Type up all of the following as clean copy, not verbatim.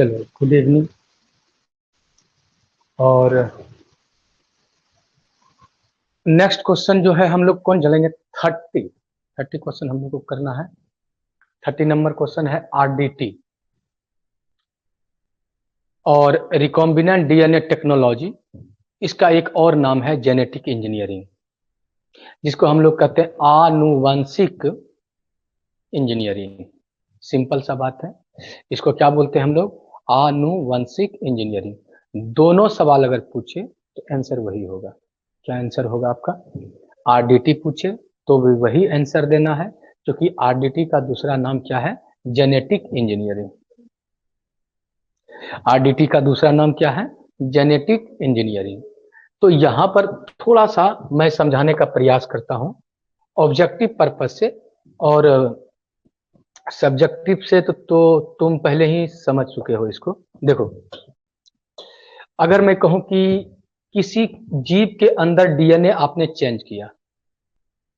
चलो good evening. और next question जो है हम लोग कौन चलेंगे? 30 क्वेश्चन हम लोग को करना है। 30 नंबर क्वेश्चन है आरडीटी और रिकॉम्बिनेंट डीएनए टेक्नोलॉजी। इसका एक और नाम है जेनेटिक इंजीनियरिंग, जिसको हम लोग कहते हैं आनुवंशिक इंजीनियरिंग। सिंपल सा बात है, इसको क्या बोलते हैं हम लोग? आनुवंशिक इंजीनियरिंग। दोनों सवाल अगर पूछे तो आंसर वही होगा। क्या आंसर होगा आपका? आरडीटी पूछे तो भी वही आंसर देना है, क्योंकि आरडीटी का दूसरा नाम क्या है? Genetic engineering. आरडीटी का दूसरा नाम क्या है? Genetic engineering. तो यहां पर थोड़ा सा मैं समझाने का प्रयास करता हूं ऑब्जेक्टिव पर्पज से, और सब्जेक्टिव से तो तुम पहले ही समझ चुके हो इसको। देखो, अगर मैं कहूं कि किसी जीव के अंदर डीएनए आपने चेंज किया,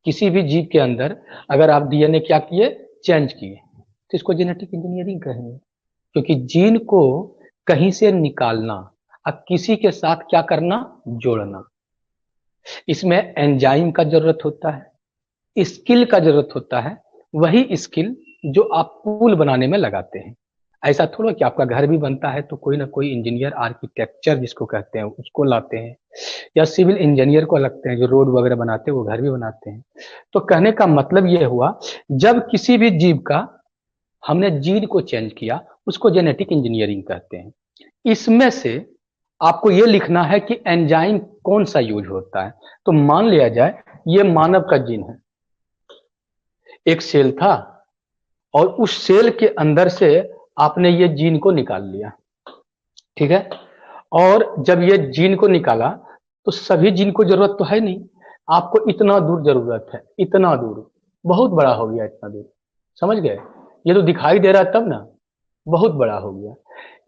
किसी भी जीव के अंदर अगर आप डीएनए क्या किए? चेंज किए, तो इसको जेनेटिक इंजीनियरिंग कहेंगे। क्योंकि जीन को कहीं से निकालना और किसी के साथ क्या करना? जोड़ना। इसमें एंजाइम का जरूरत होता है, स्किल का जरूरत होता है, वही स्किल जो आप पुल बनाने में लगाते हैं। ऐसा थोड़ा कि आपका घर भी बनता है तो कोई ना कोई इंजीनियर, आर्किटेक्चर जिसको कहते हैं, उसको लाते हैं, या सिविल इंजीनियर को लगते हैं जो रोड वगैरह बनाते हैं, वो घर भी बनाते हैं। तो कहने का मतलब ये हुआ, जब किसी भी जीव का हमने जीन को चेंज किया, उसको जेनेटिक इंजीनियरिंग कहते हैं। इसमें से आपको ये लिखना है कि एंजाइम कौन सा यूज होता है। तो मान लिया जाए ये मानव का जीन है, एक सेल था और उस सेल के अंदर से आपने ये जीन को निकाल लिया, ठीक है। और जब ये जीन को निकाला तो सभी जीन को जरूरत तो है नहीं, आपको इतना दूर जरूरत है, इतना दूर, बहुत बड़ा हो गया, इतना दूर, समझ गए? ये तो दिखाई दे रहा तब ना, बहुत बड़ा हो गया।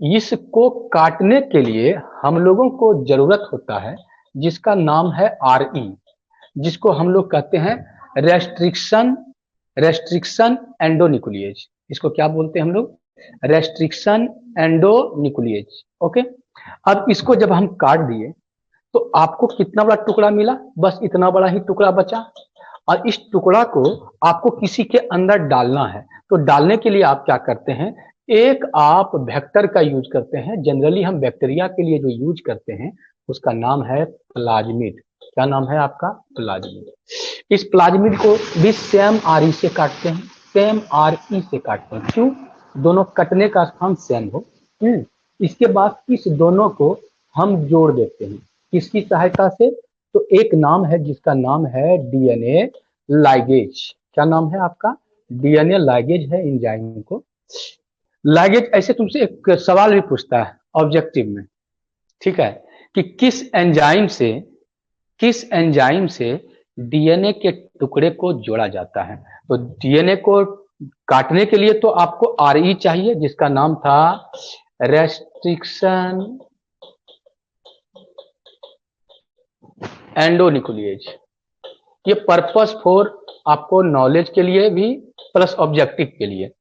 इसको काटने के लिए हम लोगों को जरूरत होता है जिसका नाम है आरई, जिसको हम लोग कहते हैं रेस्ट्रिक्शन एंडोन्यूक्लिएज। इसको क्या बोलते हैं हम लोग? Restriction endonuclease. ओके, अब इसको जब हम काट दिए तो आपको कितना बड़ा टुकड़ा मिला? बस इतना बड़ा ही टुकड़ा बचा। और इस टुकड़ा को आपको किसी के अंदर डालना है, तो डालने के लिए आप क्या करते हैं? एक आप वेक्टर का यूज करते हैं। जनरली हम बैक्टीरिया के लिए जो यूज करते हैं उसका नाम है प्लाज्मिड। क्या नाम है आपका? प्लाज्मिड। इस प्लाज्मिड को भी सेम आरई से काटते हैं, सेम आरई से काटते हैं। क्यों? दोनों कटने का स्थान सेम हो। इसके बाद इस दोनों को हम जोड़ देते हैं, किसकी सहायता से? तो एक नाम है जिसका नाम है डीएनए लाइगेज। क्या नाम है आपका? डीएनए लाइगेज है एंजाइम को। लाइगेज ऐसे तुमसे एक सवाल भी पूछता है ऑब्जेक्टिव में, ठीक है, कि किस एंजाइम से डीएनए के टुकड़े को जोड़ा जाता है। तो डीएनए को काटने के लिए तो आपको आरई चाहिए, जिसका नाम था रेस्ट्रिक्शन एंडोन्यूक्लिएज। ये पर्पस फॉर आपको नॉलेज के लिए भी प्लस ऑब्जेक्टिव के लिए।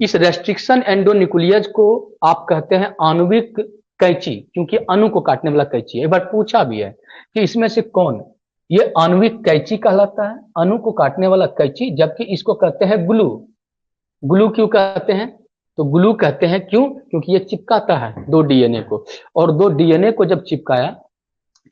इस रेस्ट्रिक्शन एंडोन्यूक्लिएज को आप कहते हैं आणविक कैंची, क्योंकि अणु को काटने वाला कैंची है। एक बार पूछा भी है कि इसमें से कौन? ये आणविक कैंची कहलाता है, अणु को काटने वाला कैंची। जबकि इसको कहते हैं ग्लू। ग्लू क्यों कहते हैं? तो ग्लू कहते हैं क्यों? क्योंकि ये चिपकाता है दो डीएनए को, और दो डीएनए को जब चिपकाया,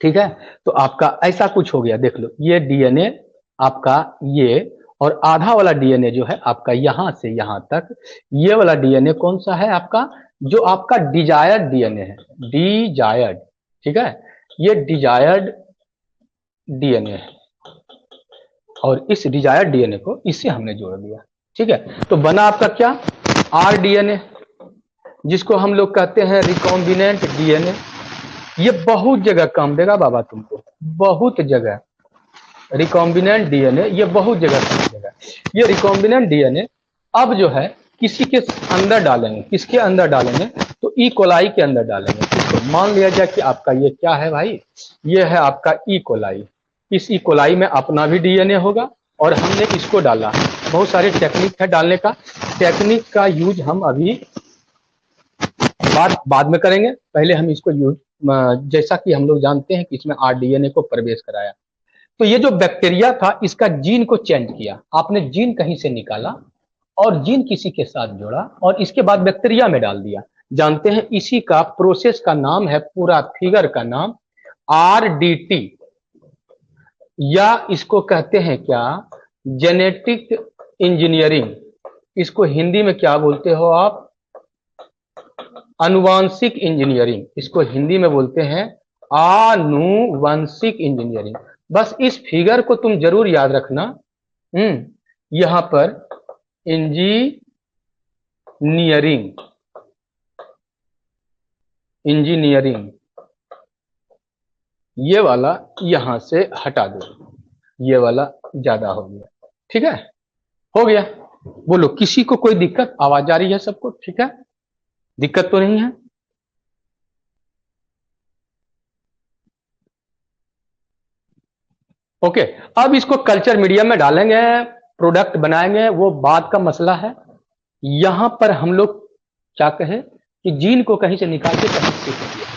ठीक है, तो आपका ऐसा कुछ हो गया। देख लो, ये डीएनए आपका ये, और आधा वाला डीएनए जो है आपका यहां से यहां तक, ये वाला डीएनए कौन सा है आपका? जो आपका डिजायर्ड डीएनए है, डिजायर्ड, ठीक है, ये डिजायर्ड डीएनए है। और इस डिजायर्ड डीएनए को इससे हमने जोड़ दिया, ठीक है। तो बना आपका क्या? आर डीएनए, जिसको हम लोग कहते हैं रिकॉम्बिनेंट डीएनए। ये बहुत जगह काम देगा बाबा तुमको, बहुत जगह रिकॉम्बिनेंट डीएनए, ये बहुत जगह काम देगा। ये रिकॉम्बिनेंट डीएनए अब जो है किसी के अंदर डालेंगे, किसके अंदर डालेंगे? तो ई कोलाई के अंदर डालेंगे। तो मान लिया जाए कि आपका ये क्या है भाई? ये है आपका ई कोलाई। इस ई कोलाई में अपना भी डीएनए होगा और हमने इसको डाला। बहुत सारे टेक्निक है डालने का, टेक्निक का यूज हम अभी बात बाद में करेंगे, पहले हम इसको यूज, जैसा कि हम लोग जानते हैं कि इसमें आरडीएनए को प्रवेश कराया, तो ये जो बैक्टीरिया था इसका जीन को चेंज किया, आपने जीन कहीं से निकाला और जीन किसी के साथ जोड़ा और इसके बाद बैक्टीरिया में डाल दिया। जानते हैं इसी का प्रोसेस का नाम है, पूरा फिगर का नाम आरडीटी, या इसको कहते हैं क्या, जेनेटिक इंजीनियरिंग। इसको हिंदी में क्या बोलते हो आप, आनुवांशिक इंजीनियरिंग। इसको हिंदी में बोलते हैं आनुवंशिक इंजीनियरिंग। बस इस फिगर को तुम जरूर याद रखना। यहां पर इंजीनियरिंग ये वाला यहां से हटा दो, ये वाला ज्यादा हो गया, ठीक है, हो गया। बोलो किसी को कोई दिक्कत, आवाज आ रही है सबको, ठीक है, दिक्कत तो नहीं है? ओके, अब इसको कल्चर मीडियम में डालेंगे, प्रोडक्ट बनाएंगे, वो बात का मसला है। यहां पर हम लोग क्या कहें कि जीन को कहीं से निकाल के कहीं से किया,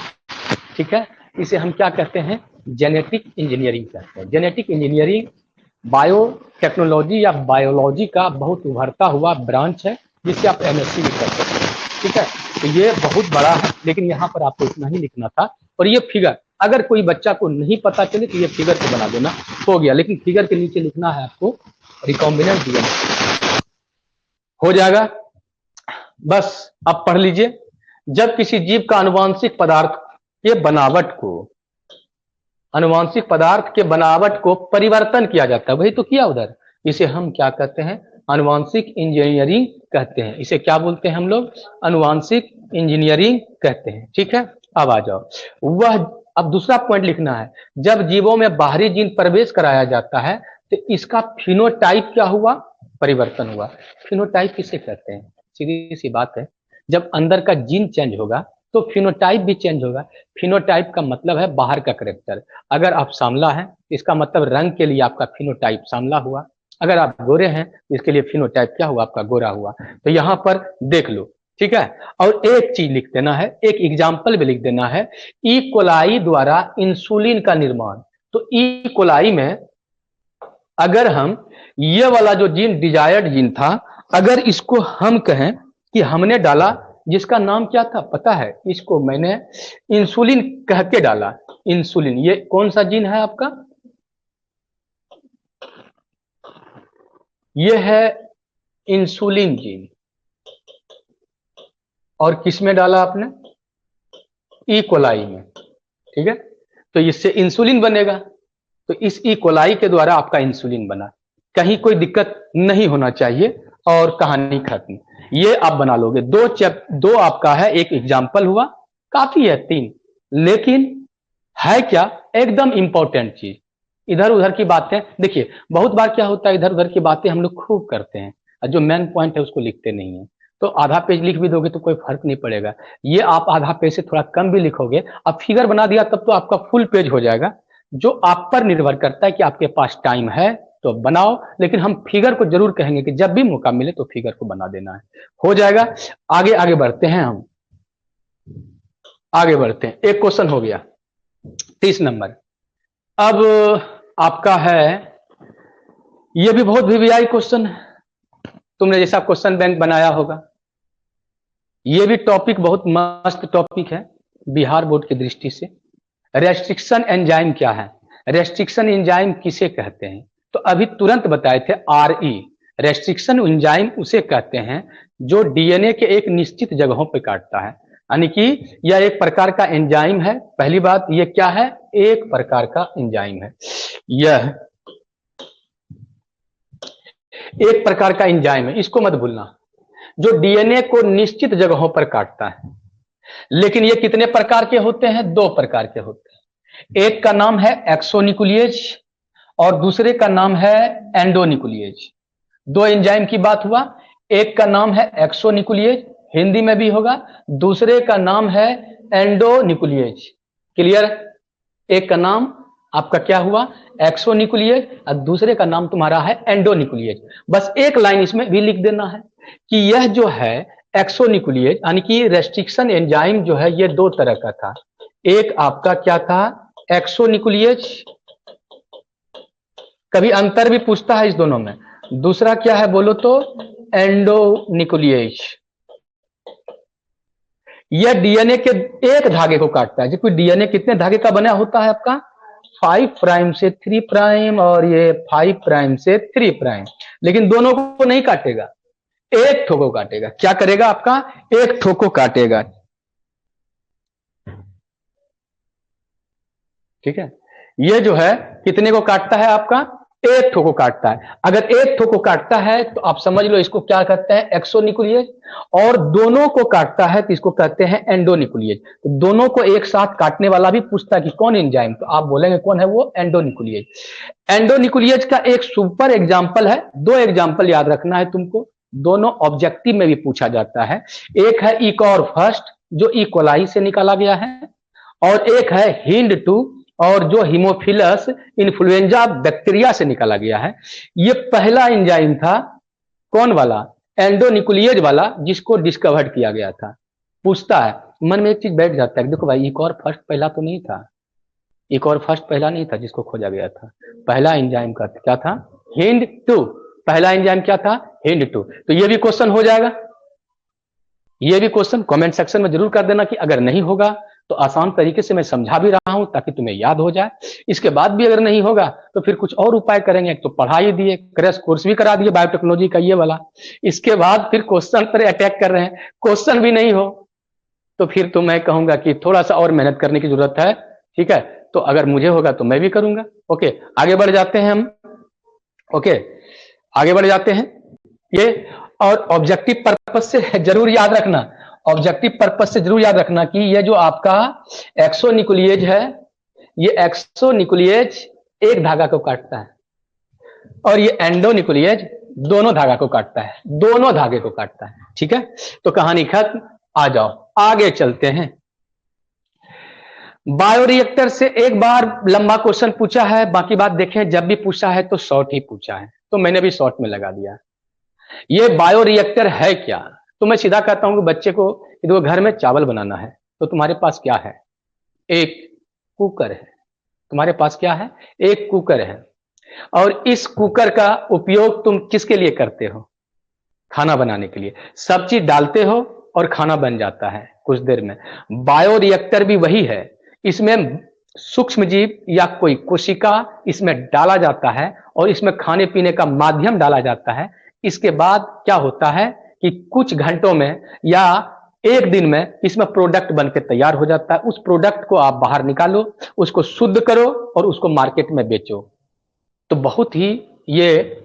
ठीक है, इसे हम क्या कहते हैं, जेनेटिक इंजीनियरिंग कहते हैं। जेनेटिक इंजीनियरिंग बायोटेक्नोलॉजी या बायोलॉजी का बहुत उभरता हुआ ब्रांच है, जिससे आप एमएससी भी कर सकते हैं, ठीक है। तो ये बहुत बड़ा है, लेकिन यहाँ पर आपको इतना ही लिखना था। और ये फिगर अगर कोई बच्चा को नहीं पता चले तो ये फिगर को बना देना, हो गया। लेकिन फिगर के नीचे लिखना है आपको रिकॉम्बिनेंट डीएनए, हो जाएगा। बस अब पढ़ लीजिए, जब किसी जीव का आनुवांशिक पदार्थ के बनावट को परिवर्तन किया जाता है, वही तो किया उधर, इसे हम क्या कहते हैं, आनुवांशिक इंजीनियरिंग कहते हैं। इसे क्या बोलते हैं हम लोग, आनुवांशिक इंजीनियरिंग कहते हैं, ठीक है। अब आ जाओ, अब दूसरा पॉइंट लिखना है, जब जीवों में बाहरी जीन प्रवेश कराया जाता है तो इसका फिनोटाइप क्या हुआ, परिवर्तन हुआ। फिनोटाइप किसे कहते हैं, सीधी सी बात है, जब अंदर का जीन चेंज होगा तो फिनोटाइप भी चेंज होगा। फिनोटाइप का मतलब है बाहर का कैरेक्टर। अगर आप सांवला हैं, इसका मतलब रंग के लिए आपका फिनोटाइप सांवला हुआ। अगर आप गोरे हैं, इसके लिए फिनोटाइप क्या हुआ, आपका गोरा हुआ। तो यहां पर देख लो, ठीक है। और एक चीज लिख देना है, एक एग्जाम्पल भी लिख देना है, ई कोलाई द्वारा इंसुलिन का निर्माण। तो ई कोलाई में अगर हम ये वाला जो जीन डिजायर्ड जीन था, अगर इसको हम कहें कि हमने डाला, जिसका नाम क्या था पता है, इसको मैंने इंसुलिन कह के डाला। इंसुलिन ये कौन सा जीन है आपका, ये है इंसुलिन जीन। और किस में डाला आपने, ई कोलाई में, ठीक है। तो इससे इंसुलिन बनेगा, तो इस ई कोलाई के द्वारा आपका इंसुलिन बना, कहीं कोई दिक्कत नहीं होना चाहिए और कहानी खत्म। ये आप बना लोगे। दो आपका है, एक एग्जाम्पल हुआ, काफी है 3, लेकिन है क्या, एकदम इंपॉर्टेंट चीज। इधर उधर की बातें देखिए, बहुत बार क्या होता है, इधर उधर की बातें हम लोग खूब करते हैं और जो मेन पॉइंट है उसको लिखते नहीं है। तो आधा पेज लिख भी दोगे तो कोई फर्क नहीं पड़ेगा। ये आप आधा पेज से थोड़ा कम भी लिखोगे, अब फिगर बना दिया तब तो आपका फुल पेज हो जाएगा। जो आप पर निर्भर करता है कि आपके पास टाइम है तो बनाओ, लेकिन हम फिगर को जरूर कहेंगे कि जब भी मौका मिले तो फिगर को बना देना है, हो जाएगा। आगे बढ़ते हैं, हम आगे बढ़ते हैं। एक क्वेश्चन हो गया 30 नंबर। अब आपका है, ये भी बहुत वीवीआई क्वेश्चन है, तुमने जैसा क्वेश्चन बैंक बनाया होगा। ये भी टॉपिक बहुत मस्त टॉपिक है बिहार बोर्ड की दृष्टि से। रेस्ट्रिक्शन एंजाइम क्या है, रेस्ट्रिक्शन एंजाइम किसे कहते हैं, तो अभी तुरंत बताए थे, आरई। रेस्ट्रिक्शन एंजाइम उसे कहते हैं जो डीएनए के एक निश्चित जगहों पर काटता है, यानी कि यह एक प्रकार का एंजाइम है। पहली बात, यह क्या है, एक प्रकार का एंजाइम है, यह एक प्रकार का एंजाइम है, इसको मत भूलना, जो डीएनए को निश्चित जगहों पर काटता है। लेकिन ये कितने प्रकार के होते हैं, 2 प्रकार के होते हैं। एक का नाम है एक्सोन्यूक्लिएज और दूसरे का नाम है एंडोन्यूक्लिएज। 2 एंजाइम की बात हुआ, एक का नाम है एक्सोन्यूक्लिएज, हिंदी में भी होगा, दूसरे का नाम है एंडोन्यूक्लिएज। क्लियर, एक का नाम आपका क्या हुआ, एक्सोन्यूक्लिएज, और दूसरे का नाम तुम्हारा है एंडोन्यूक्लिएज। बस एक लाइन इसमें भी लिख देना है कि यह जो है एक्सोनिकुलिएज यानी कि रेस्ट्रिक्शन एंजाइम जो है ये दो तरह का था। एक आपका क्या था, एक्सोनिकुलिएज, कभी अंतर भी पूछता है इस दोनों में। दूसरा क्या है बोलो तो एंडोनिकुलिएज। यह डीएनए के एक धागे को काटता है। जबकि डीएनए कितने धागे का बना होता है आपका, 5 प्राइम से 3 प्राइम और ये 5 प्राइम से 3 प्राइम, लेकिन दोनों को नहीं काटेगा, एक ठो को काटेगा। क्या करेगा आपका, एक ठो को काटेगा। ठीक है, ये जो है कितने को काटता है आपका, एक ठो को काटता है। अगर एक ठो को काटता है तो आप समझ लो इसको क्या कहते हैं, एक्सोनिकुलिएज। और दोनों को काटता है तो इसको कहते हैं एंडोनिकुलिएज। तो दोनों को एक साथ काटने वाला भी पूछता है कि कौन एंजाइम, तो आप बोलेंगे कौन है वो, एंडोनिकुलिएज। एंडोनिकुलिएज का एक सुपर एग्जाम्पल है, दो एग्जाम्पल याद रखना है तुमको, दोनों ऑब्जेक्टिव में भी पूछा जाता है। एक है इकॉर फर्स्ट जो इकोलाई से निकाला गया है, और एक है हिंड 2 और जो हीमोफिलस इन्फ्लुएंजा बैक्टीरिया से निकाला गया है। ये पहला एंजाइम था, कौन वाला, एंडोनिकुलिएज वाला, जिसको डिस्कवर्ड किया गया था। पूछता है, मन में एक चीज बैठ जाता है, देखो भाई इकॉर फर्स्ट पहला तो नहीं था, इकॉर फर्स्ट पहला नहीं था जिसको खोजा गया था। पहला एंजाइम का क्या था, हिंड 2। पहला एंजाइम क्या था, हिंड 2। तो ये भी क्वेश्चन हो जाएगा। ये भी क्वेश्चन कमेंट सेक्शन में जरूर कर देना कि अगर नहीं होगा तो आसान तरीके से मैं समझा भी रहा हूं ताकि तुम्हें याद हो जाए। इसके बाद भी अगर नहीं होगा तो फिर कुछ और उपाय करेंगे। तो पढ़ाई दिए, क्रैश कोर्स भी करा दिए बायोटेक्नोलॉजी का ये वाला, इसके बाद फिर क्वेश्चन पर अटैक कर रहे हैं, क्वेश्चन भी नहीं हो तो फिर तो मैं कहूंगा कि थोड़ा सा और मेहनत करने की जरूरत है। ठीक है, तो अगर मुझे होगा तो मैं भी करूंगा। ओके, आगे बढ़ जाते हैं हम। ओके, आगे बढ़ जाते हैं। ये और ऑब्जेक्टिव पर्पस से जरूर याद रखना, ऑब्जेक्टिव पर्पस से जरूर याद रखना कि ये जो आपका एक्सोनिकुलिएज है, ये एक्सोनिकुलिएज एक धागा को काटता है और ये एंडोनिकुलिएज दोनों धागा को काटता है, दोनों धागे को काटता है। ठीक है, तो कहानी खत्म। आ जाओ आगे चलते हैं। बायोरिएक्टर से एक बार लंबा क्वेश्चन पूछा है, बाकी बात देखें जब भी पूछा है तो शॉर्ट ही पूछा है, तो मैंने भी शॉर्ट में लगा दिया। ये बायोरिएक्टर है क्या, तो मैं सीधा कहता हूं कि बच्चे को देखो घर में चावल बनाना है तो तुम्हारे पास क्या है, एक कुकर है। तुम्हारे पास क्या है, एक कुकर है। और इस कुकर का उपयोग तुम किसके लिए करते हो, खाना बनाने के लिए। सब चीज डालते हो और खाना बन जाता है कुछ देर में। बायोरिएक्टर भी वही है, इसमें सूक्ष्म जीव या कोई कोशिका इसमें डाला जाता है और इसमें खाने पीने का माध्यम डाला जाता है। इसके बाद क्या होता है कि कुछ घंटों में या एक दिन में इसमें प्रोडक्ट बनकर तैयार हो जाता है। उस प्रोडक्ट को आप बाहर निकालो, उसको शुद्ध करो और उसको मार्केट में बेचो। तो बहुत ही ये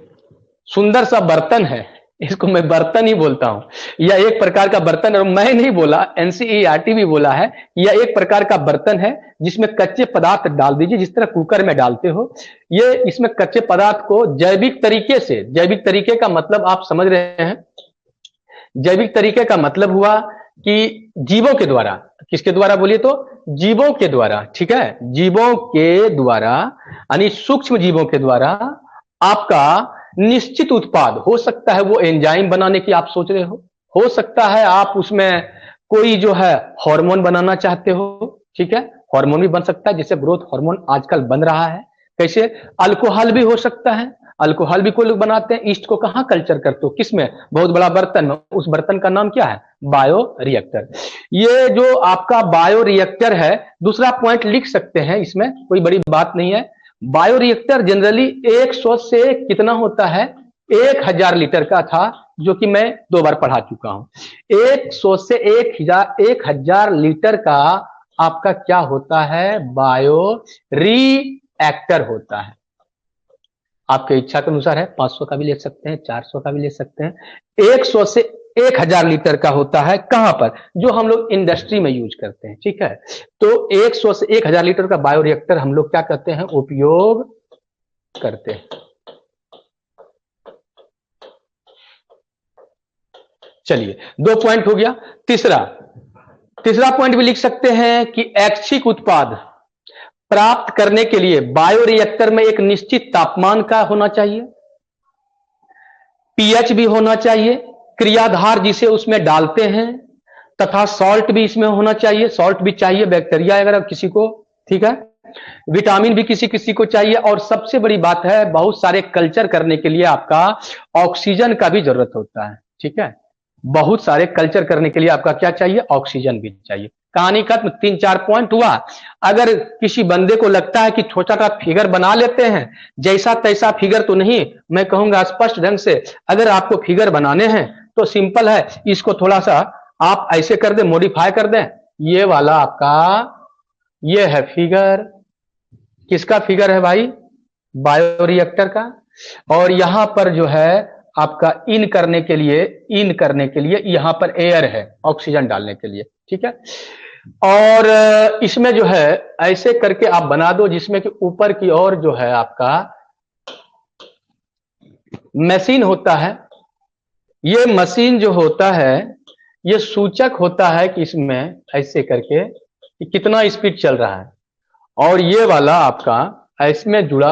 सुंदर सा बर्तन है, इसको मैं बर्तन ही बोलता हूं। यह एक प्रकार का बर्तन, और मैं नहीं बोला, एनसीईआरटी भी बोला है, यह एक प्रकार का बर्तन है जिसमें कच्चे पदार्थ डाल दीजिए, जिस तरह कुकर में डालते हो। ये इसमें कच्चे पदार्थ को जैविक तरीके से, जैविक तरीके का मतलब आप समझ रहे हैं, जैविक तरीके का मतलब हुआ कि जीवों के द्वारा, किसके द्वारा बोलिए तो, जीवों के द्वारा। ठीक है, जीवों के द्वारा यानी सूक्ष्म जीवों के द्वारा आपका निश्चित उत्पाद हो सकता है। वो एंजाइम बनाने की आप सोच रहे हो सकता है आप उसमें कोई जो है हार्मोन बनाना चाहते हो। ठीक है, हार्मोन भी बन सकता है, जैसे ग्रोथ हार्मोन आजकल बन रहा है। कैसे, अल्कोहल भी हो सकता है, अल्कोहल भी कोई लोग बनाते हैं। ईस्ट को कहां कल्चर करते हो, किसमें, बहुत बड़ा बर्तन में। उस बर्तन का नाम क्या है, बायो रिएक्टर। ये जो आपका बायो रिएक्टर है, दूसरा पॉइंट लिख सकते हैं, इसमें कोई बड़ी बात नहीं है। बायो रिएक्टर जनरली 100 से कितना होता है, 1000 लीटर का था, जो कि मैं 2 बार पढ़ा चुका हूं। 100 से 1000 लीटर का आपका क्या होता है, बायो रिएक्टर होता है। आपके इच्छा के अनुसार है, 500 का भी ले सकते हैं, 400 का भी ले सकते हैं। 100 से 1000 लीटर का होता है, कहां पर, जो हम लोग इंडस्ट्री में यूज करते हैं। ठीक है, तो 100 से 1000 लीटर का बायोरिएक्टर हम लोग क्या करते हैं, उपयोग करते हैं। चलिए 2 पॉइंट हो गया। तीसरा पॉइंट भी लिख सकते हैं कि ऐच्छिक उत्पाद प्राप्त करने के लिए बायोरिएक्टर में एक निश्चित तापमान का होना चाहिए, पीएच भी होना चाहिए, क्रियाधार जिसे उसमें डालते हैं, तथा सॉल्ट भी इसमें होना चाहिए, सॉल्ट भी चाहिए बैक्टीरिया अगर किसी को, ठीक है। विटामिन भी किसी किसी को चाहिए, और सबसे बड़ी बात है बहुत सारे कल्चर करने के लिए आपका ऑक्सीजन का भी जरूरत होता है, ठीक है। बहुत सारे कल्चर करने के लिए आपका क्या चाहिए, ऑक्सीजन भी चाहिए। कहानी खत्म, 3-4 पॉइंट हुआ। अगर किसी बंदे को लगता है कि छोटा सा फिगर बना लेते हैं, जैसा तैसा फिगर तो नहीं, मैं कहूंगा स्पष्ट ढंग से, अगर आपको फिगर बनाने हैं तो सिंपल है, इसको थोड़ा सा आप ऐसे कर दें, मॉडिफाई कर दें। ये वाला आपका ये है फिगर, किसका फिगर है भाई, बायोरिएक्टर का। और यहां पर जो है आपका इन करने के लिए यहां पर एयर है, ऑक्सीजन डालने के लिए, ठीक है। और इसमें जो है ऐसे करके आप बना दो जिसमें कि ऊपर की ओर जो है आपका मशीन होता है। ये मशीन जो होता है ये सूचक होता है कि इसमें ऐसे करके कि कितना स्पीड चल रहा है, और ये वाला आपका इसमें जुड़ा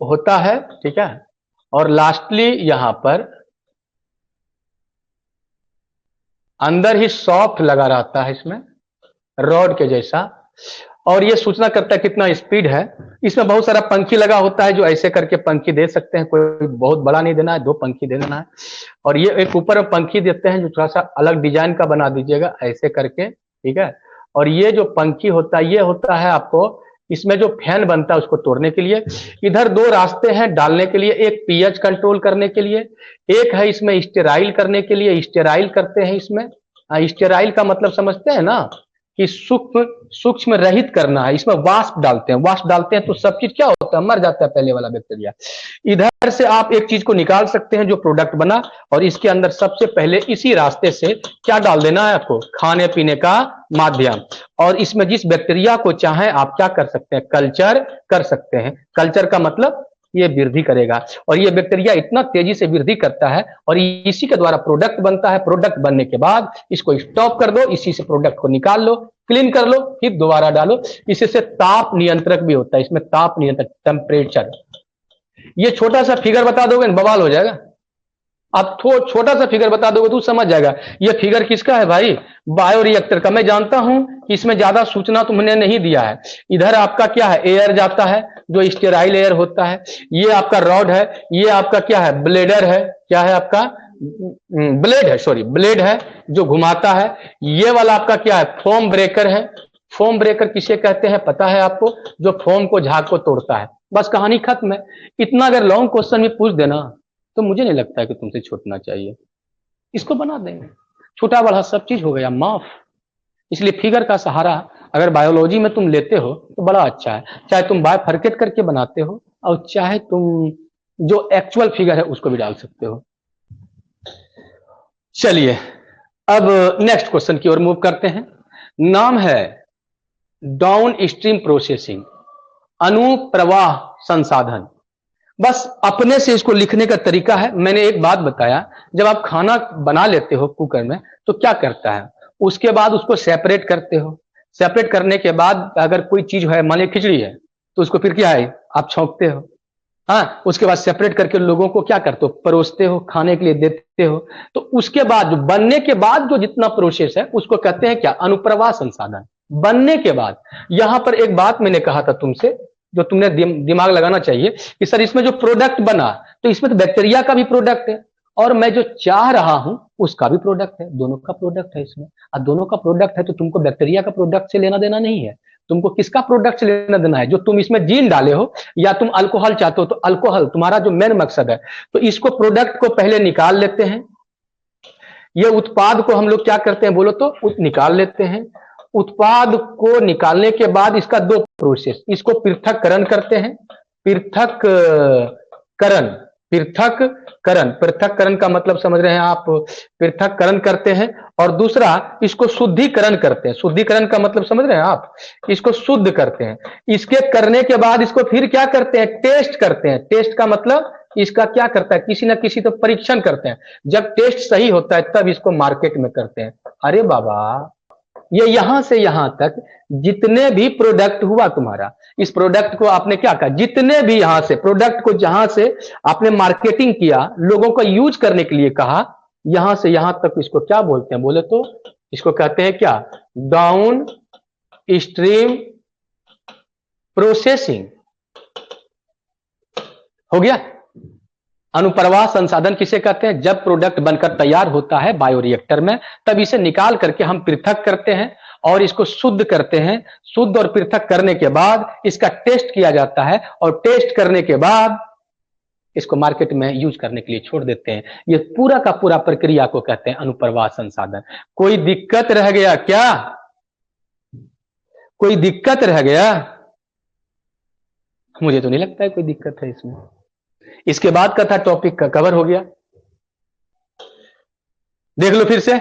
होता है, ठीक है। और लास्टली यहां पर अंदर ही सॉफ्ट लगा रहता है इसमें, रॉड के जैसा, और ये सूचना करता है कितना स्पीड है। इसमें बहुत सारा पंखी लगा होता है, जो ऐसे करके पंखी दे सकते हैं, कोई बहुत बड़ा नहीं देना है, 2 पंखी दे देना है। और ये एक ऊपर में पंखी देते हैं जो थोड़ा सा अलग डिजाइन का बना दीजिएगा ऐसे करके, ठीक है। और ये जो पंखी होता है ये होता है आपको, इसमें जो फैन बनता है उसको तोड़ने के लिए। इधर 2 रास्ते हैं डालने के लिए, एक पीएच कंट्रोल करने के लिए, एक है इसमें स्टेराइल करने के लिए, स्टेराइल करते हैं इसमें। स्टेराइल का मतलब समझते हैं ना, कि सूक्ष्म रहित करना है। इसमें वाष्प डालते हैं तो सब चीज क्या होता है, मर जाता है पहले वाला बैक्टीरिया। इधर से आप एक चीज को निकाल सकते हैं जो प्रोडक्ट बना, और इसके अंदर सबसे पहले इसी रास्ते से क्या डाल देना है आपको, खाने पीने का माध्यम। और इसमें जिस बैक्टीरिया को चाहे आप क्या कर सकते हैं, कल्चर कर सकते हैं। कल्चर का मतलब ये वृद्धि करेगा, और ये बैक्टीरिया इतना तेजी से वृद्धि करता है, और इसी के द्वारा प्रोडक्ट बनता है। प्रोडक्ट बनने के बाद इसको स्टॉप कर दो, इसी से प्रोडक्ट को निकाल लो, क्लीन कर लो, फिर दोबारा डालो। इससे ताप नियंत्रक भी होता है, इसमें ताप नियंत्रक, टेम्परेचर। ये छोटा सा फिगर बता दोगे बवाल हो जाएगा। आप छोटा सा फिगर बता दोगे तो समझ जाएगा। ये फिगर किसका है भाई, बायोरिएक्टर का। मैं जानता हूं कि इसमें ज्यादा सूचना तुमने नहीं दिया है। इधर आपका क्या है, एयर जाता है जो स्टेराइल एयर होता है। ये आपका रॉड है, ये आपका क्या है, ब्लेडर है, क्या है आपका, ब्लेड है, सॉरी ब्लेड है जो घुमाता है। ये वाला आपका क्या है, फोम ब्रेकर है। फोम ब्रेकर किसे कहते हैं पता है आपको, जो फोम को, झाग को तोड़ता है। बस कहानी खत्म है। इतना अगर लॉन्ग क्वेश्चन में पूछ देना तो मुझे नहीं लगता है कि तुमसे छूटना चाहिए। इसको बना देंगे, छोटा बड़ा सब चीज हो गया माफ। इसलिए फिगर का सहारा अगर बायोलॉजी में तुम लेते हो तो बड़ा अच्छा है। चाहे तुम बायफरकेट करके बनाते हो, और चाहे तुम जो एक्चुअल फिगर है उसको भी डाल सकते हो। चलिए अब नेक्स्ट क्वेश्चन की ओर मूव करते हैं। नाम है डाउन स्ट्रीम प्रोसेसिंग, अनुप्रवाह संसाधन। बस अपने से इसको लिखने का तरीका है। मैंने एक बात बताया, जब आप खाना बना लेते हो कुकर में तो क्या करता है, उसके बाद उसको सेपरेट करते हो। सेपरेट करने के बाद अगर कोई चीज है, मान लीजिए खिचड़ी है, तो उसको फिर क्या है, आप छौंकते हो। हाँ, उसके बाद सेपरेट करके लोगों को क्या करते हो, परोसते हो, खाने के लिए देते हो। तो उसके बाद जो बनने के बाद जो जितना प्रोसेस है उसको कहते हैं क्या, अनुप्रवाह संसाधन। बनने के बाद यहां पर एक बात मैंने कहा था तुमसे, जो तुमने दिमाग लगाना चाहिए कि सर इसमें जो प्रोडक्ट बना तो इसमें तो बैक्टीरिया का भी प्रोडक्ट है, और मैं जो चाह रहा हूं उसका भी प्रोडक्ट है, दोनों का प्रोडक्ट है इसमें। और दोनों का प्रोडक्ट है तो तुमको बैक्टीरिया का प्रोडक्ट से लेना देना नहीं है, तुमको किसका प्रोडक्ट से लेना देना है, जो तुम इसमें जीन डाले हो, या तुम अल्कोहल चाहते हो तो अल्कोहल तुम्हारा जो मेन मकसद है। तो इसको प्रोडक्ट को पहले निकाल लेते हैं। ये उत्पाद को हम लोग क्या करते हैं बोलो तो निकाल लेते हैं। उत्पाद को निकालने के बाद इसका 2 प्रोसेस, इसको पृथक्करण करते हैं। पृथक्करण का मतलब समझ रहे हैं आप, पृथक्करण करते हैं। और दूसरा इसको शुद्धिकरण करते हैं। शुद्धिकरण का मतलब समझ रहे हैं आप, इसको शुद्ध करते हैं। इसके करने के बाद इसको फिर क्या करते हैं, टेस्ट करते हैं। टेस्ट का मतलब इसका क्या करता है, किसी ना किसी तो परीक्षण करते हैं। जब टेस्ट सही होता है तब इसको मार्केट में करते हैं। अरे बाबा, ये यहां से यहां तक जितने भी प्रोडक्ट हुआ तुम्हारा, इस प्रोडक्ट को आपने क्या कहा, जितने भी यहां से प्रोडक्ट को जहां से आपने मार्केटिंग किया, लोगों को यूज करने के लिए कहा, यहां से यहां तक इसको क्या बोलते हैं बोले तो इसको कहते हैं क्या, डाउन स्ट्रीम प्रोसेसिंग। हो गया। अनुप्रवाह संसाधन किसे कहते हैं, जब प्रोडक्ट बनकर तैयार होता है बायोरिएक्टर में, तब इसे निकाल करके हम पृथक करते हैं और इसको शुद्ध करते हैं। शुद्ध और पृथक करने के बाद इसका टेस्ट किया जाता है और टेस्ट करने के बाद इसको मार्केट में यूज करने के लिए छोड़ देते हैं। ये पूरा का पूरा प्रक्रिया को कहते हैं अनुप्रवाह संसाधन। कोई दिक्कत रह गया क्या, कोई दिक्कत रह गया? मुझे तो नहीं लगता है कोई दिक्कत है इसमें। इसके बाद का था टॉपिक का कवर हो गया। देख लो फिर से,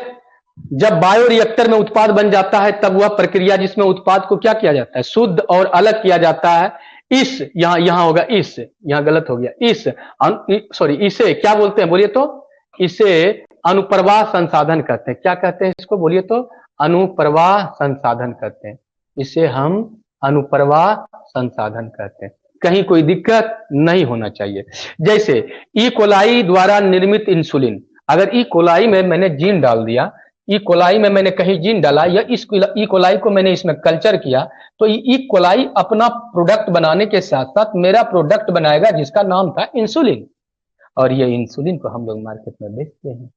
जब बायोरिएक्टर में उत्पाद बन जाता है तब वह प्रक्रिया जिसमें उत्पाद को क्या किया जाता है, शुद्ध और अलग किया जाता है। इस यहां होगा इस, यहां गलत हो गया, इसे क्या बोलते हैं बोलिए तो, इसे अनुप्रवाह संसाधन कहते हैं। क्या कहते हैं इसको बोलिए तो, अनुप्रवाह संसाधन कहते हैं। इसे हम अनुप्रवाह संसाधन कहते हैं। कहीं कोई दिक्कत नहीं होना चाहिए। जैसे ई कोलाई द्वारा निर्मित इंसुलिन, अगर ई कोलाई में मैंने जीन डाल दिया, ई कोलाई में मैंने कहीं जीन डाला या इस ई कोलाई को मैंने इसमें कल्चर किया, तो ई कोलाई अपना प्रोडक्ट बनाने के साथ साथ मेरा प्रोडक्ट बनाएगा जिसका नाम था इंसुलिन। और ये इंसुलिन को हम लोग मार्केट में बेचते हैं,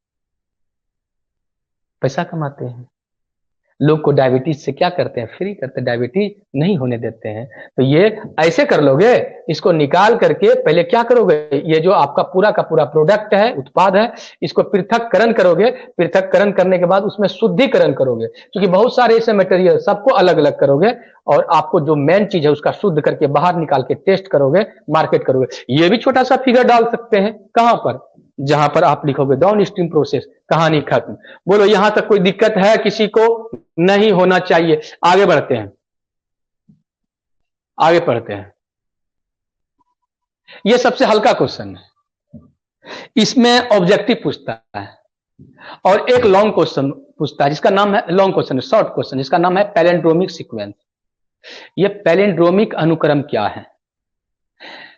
पैसा कमाते हैं। लोग को डायबिटीज से क्या करते हैं, फ्री करते हैं, डायबिटीज नहीं होने देते हैं। तो ये ऐसे कर लोगे, इसको निकाल करके पहले क्या करोगे, ये जो आपका पूरा का पूरा प्रोडक्ट है, उत्पाद है, इसको पृथक्करण करोगे। पृथक्करण करने के बाद उसमें शुद्धिकरण करोगे, क्योंकि बहुत सारे ऐसे मटेरियल सबको अलग अलग करोगे और आपको जो मेन चीज है उसका शुद्ध करके बाहर निकाल के टेस्ट करोगे, मार्केट करोगे। ये भी छोटा सा फिगर डाल सकते हैं, कहां पर, जहां पर आप लिखोगे डाउन स्ट्रीम प्रोसेस, कहानी खत्म। बोलो यहां तक कोई दिक्कत है किसी को? नहीं होना चाहिए। आगे बढ़ते हैं, आगे पढ़ते हैं। यह सबसे हल्का क्वेश्चन है, इसमें ऑब्जेक्टिव पूछता है और एक लॉन्ग क्वेश्चन पूछता है जिसका नाम है, लॉन्ग क्वेश्चन, शॉर्ट क्वेश्चन, जिसका नाम है पैलिंड्रोमिक सीक्वेंस। ये पैलिंड्रोमिक अनुक्रम क्या है,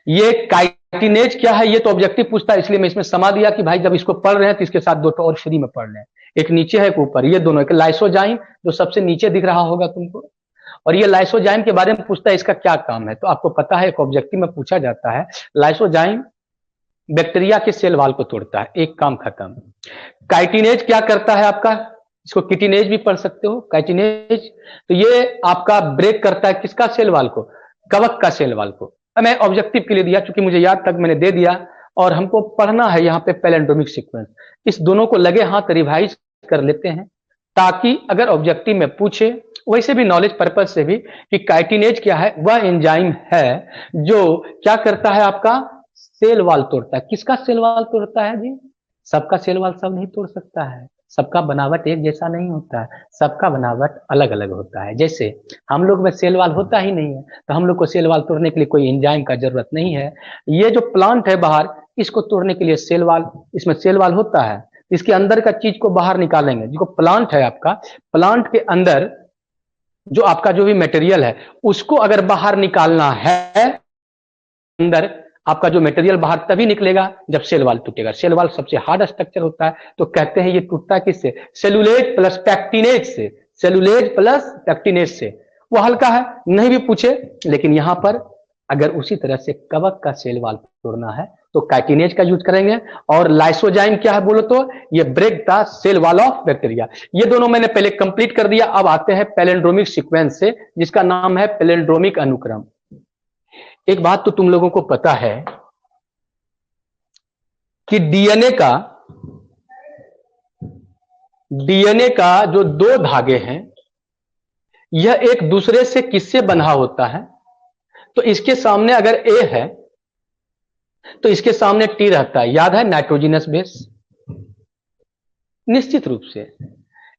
ये काइटिनेज क्या है, ये तो ऑब्जेक्टिव पूछता है, इसलिए मैं इसमें समा दिया कि भाई जब इसको पढ़ रहे हैं तो इसके साथ दो और फ्री में पढ़ रहे हैं। एक नीचे है एक ऊपर, ये दोनों, एक लाइसोजाइम जो सबसे नीचे दिख रहा होगा तुमको, और ये लाइसोजाइम के बारे में पूछता है इसका क्या काम है। तो आपको पता है एक ऑब्जेक्टिव में पूछा जाता है, लाइसोजाइम बैक्टीरिया के सेल वाल को तोड़ता है, एक काम खत्म। काइटिनेज क्या करता है आपका, इसको किटिनेज भी पढ़ सकते हो, काइटिनेज, तो ये आपका ब्रेक करता है किसका, सेल वाल को, कवक का सेल वाल को। मैं ऑब्जेक्टिव के लिए दिया क्योंकि मुझे याद तक मैंने दे दिया, और हमको पढ़ना है यहाँ पे पैलिंड्रोमिक सीक्वेंस। इस दोनों को लगे हाथ रिवाइज कर लेते हैं ताकि अगर ऑब्जेक्टिव में पूछे, वैसे भी नॉलेज पर्पज से भी, कि काइटिनेज क्या है, वह एंजाइम है जो क्या करता है, आपका सेल वाल तोड़ता है। किसका सेल वाल तोड़ता है जी? सबका सेल वाल सब नहीं तोड़ सकता है, सबका बनावट एक जैसा नहीं होता है, सबका बनावट अलग अलग होता है। जैसे हम लोग में सेल वाल होता ही नहीं है, तो हम लोग को सेल वाल तोड़ने के लिए कोई एंजाइम का जरूरत नहीं है। ये जो प्लांट है बाहर, इसको तोड़ने के लिए सेल वाल, इसमें सेल वाल होता है, इसके अंदर का चीज को बाहर निकालेंगे। जो प्लांट है आपका, प्लांट के अंदर जो आपका जो भी मटेरियल है उसको अगर बाहर निकालना है, अंदर आपका जो मटेरियल बाहर तभी निकलेगा जब सेल वाल टूटेगा। सेल वाल सबसे हार्ड स्ट्रक्चर होता है, तो कहते हैं ये टूटता है किससे, सेलुलेज प्लस पैक्टिनेज से, सेलुलेज प्लस पैक्टिनेज से। वो हल्का है, नहीं भी पूछे, लेकिन यहां पर अगर उसी तरह से कवक का सेल वाल तोड़ना है तो काइटिनेज का यूज करेंगे। और लाइसोजाइम क्या है बोलो तो, ये break the cell wall of bacteria. ये दोनों मैंने पहले कंप्लीट कर दिया। अब आते हैं पैलिंड्रोमिक सीक्वेंस से, जिसका नाम है पैलिंड्रोमिक अनुक्रम। एक बात तो तुम लोगों को पता है कि डीएनए का जो दो धागे हैं, यह एक दूसरे से किससे बंधा होता है? तो इसके सामने अगर ए है तो इसके सामने टी रहता है, याद है, नाइट्रोजिनस बेस। निश्चित रूप से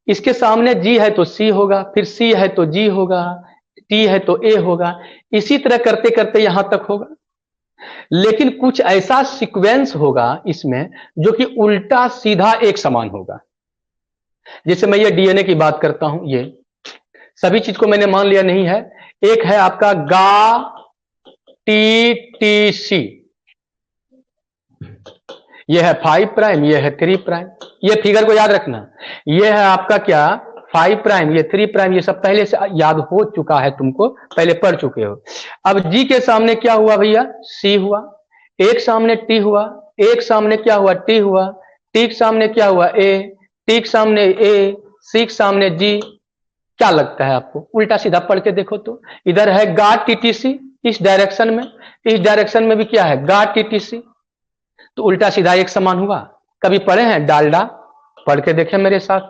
इसके सामने जी है तो सी होगा, फिर सी है तो जी होगा, टी है तो ए होगा, इसी तरह करते करते यहां तक होगा। लेकिन कुछ ऐसा सीक्वेंस होगा इसमें जो कि उल्टा सीधा एक समान होगा। जैसे मैं ये डीएनए की बात करता हूं, ये सभी चीज को मैंने मान लिया नहीं है। एक है आपका गा टी टी सी, ये है 5 प्राइम, ये है 3 प्राइम। ये फिगर को याद रखना। ये है आपका क्या 5 प्राइम, ये 3 प्राइम, ये सब पहले से याद हो चुका है, तुमको पहले पढ़ चुके हो। अब जी के सामने क्या हुआ भैया, सी हुआ, एक सामने टी हुआ, एक सामने क्या हुआ, टी हुआ, टी के सामने क्या हुआ, ए, टी के सामने ए, सी के सामने जी। क्या लगता है आपको, उल्टा सीधा पढ़ के देखो तो, इधर है गाट टीटीसी इस डायरेक्शन में, इस डायरेक्शन में भी क्या है गाट टीटीसी, तो उल्टा सीधा एक समान हुआ। कभी पढ़े हैं डालडा, पढ़ के देखें मेरे साथ,